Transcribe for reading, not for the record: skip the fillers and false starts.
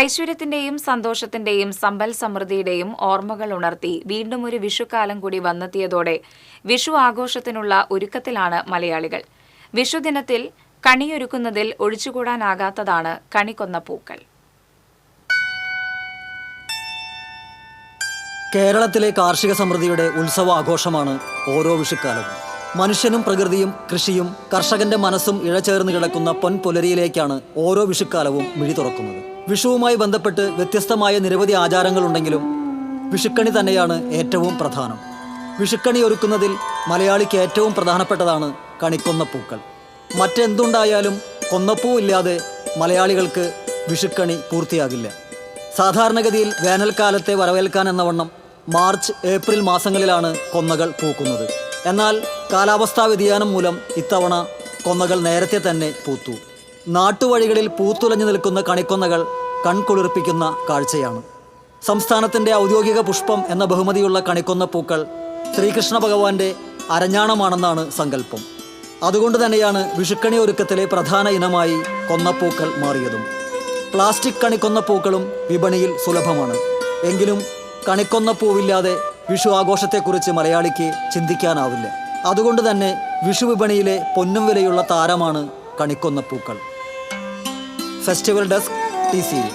ഐശ്വര്യത്തിന്റെയും സന്തോഷത്തിന്റെയും സമ്പൽ സമൃദ്ധിയുടെയും ഓർമ്മകൾ ഉണർത്തി വീണ്ടും ഒരു വിഷുക്കാലം കൂടി വന്നെത്തിയതോടെ വിഷു ആഘോഷത്തിനുള്ള ഒരുക്കത്തിലാണ് മലയാളികൾ. വിഷുദിനത്തിൽ കണിയൊരുക്കുന്നതിൽ ഒഴിച്ചുകൂടാനാകാത്തതാണ് കണിക്കൊന്ന പൂക്കൾ. കേരളത്തിലെ കാർഷിക സമൃദ്ധിയുടെ ഉത്സവാഘോഷമാണ് ഓരോ വിഷുക്കാലവും. മനുഷ്യനും പ്രകൃതിയും കൃഷിയും കർഷകന്റെ മനസ്സും ഇഴചേർന്ന് കിടക്കുന്ന പൊൻപുലരിയിലേക്കാണ് ഓരോ വിഷുക്കാലവും മിഴി തുറക്കുന്നത്. വിഷുവുമായി ബന്ധപ്പെട്ട് വ്യത്യസ്തമായ നിരവധി ആചാരങ്ങളുണ്ടെങ്കിലും വിഷുക്കണി തന്നെയാണ് ഏറ്റവും പ്രധാനം. വിഷുക്കണി ഒരുക്കുന്നതിൽ മലയാളിക്ക് ഏറ്റവും പ്രധാനപ്പെട്ടതാണ് കണിക്കൊന്ന പൂക്കൾ. മറ്റെന്തുണ്ടായാലും കൊന്നപ്പൂ ഇല്ലാതെ മലയാളികൾക്ക് വിഷുക്കണി പൂർത്തിയാകില്ല. സാധാരണഗതിയിൽ വേനൽക്കാലത്തെ വരവേൽക്കാൻ എന്നവണ്ണം മാർച്ച് ഏപ്രിൽ മാസങ്ങളിലാണ് കൊന്നകൾ പൂക്കുന്നത്. എന്നാൽ കാലാവസ്ഥാ വ്യതിയാനം മൂലം ഇത്തവണ കൊന്നകൾ നേരത്തെ തന്നെ പൂത്തു. നാട്ടുവഴികളിൽ പൂത്തുലഞ്ഞു നിൽക്കുന്ന കണിക്കൊന്നകൾ കൺകുളിർപ്പിക്കുന്ന കാഴ്ചയാണ്. സംസ്ഥാനത്തിൻ്റെ ഔദ്യോഗിക പുഷ്പം എന്ന ബഹുമതിയുള്ള കണിക്കൊന്ന പൂക്കൾ ശ്രീകൃഷ്ണ ഭഗവാന്റെ അരഞ്ഞാണമാണെന്നാണ് സങ്കല്പം. അതുകൊണ്ട് തന്നെയാണ് വിഷുക്കണി ഒരുക്കത്തിലെ പ്രധാന ഇനമായി കൊന്നപ്പൂക്കൾ മാറിയതും. പ്ലാസ്റ്റിക് കണിക്കൊന്ന പൂക്കളും വിപണിയിൽ സുലഭമാണ്. എങ്കിലും കണിക്കൊന്ന പൂവില്ലാതെ വിഷു ആഘോഷത്തെക്കുറിച്ച് മലയാളിക്ക് ചിന്തിക്കാനാവില്ല. അതുകൊണ്ട് തന്നെ വിഷു വിപണിയിലെ പൊന്നും വിലയുള്ള താരമാണ് കണിക്കൊന്ന പൂക്കൾ. Festival desk TCV.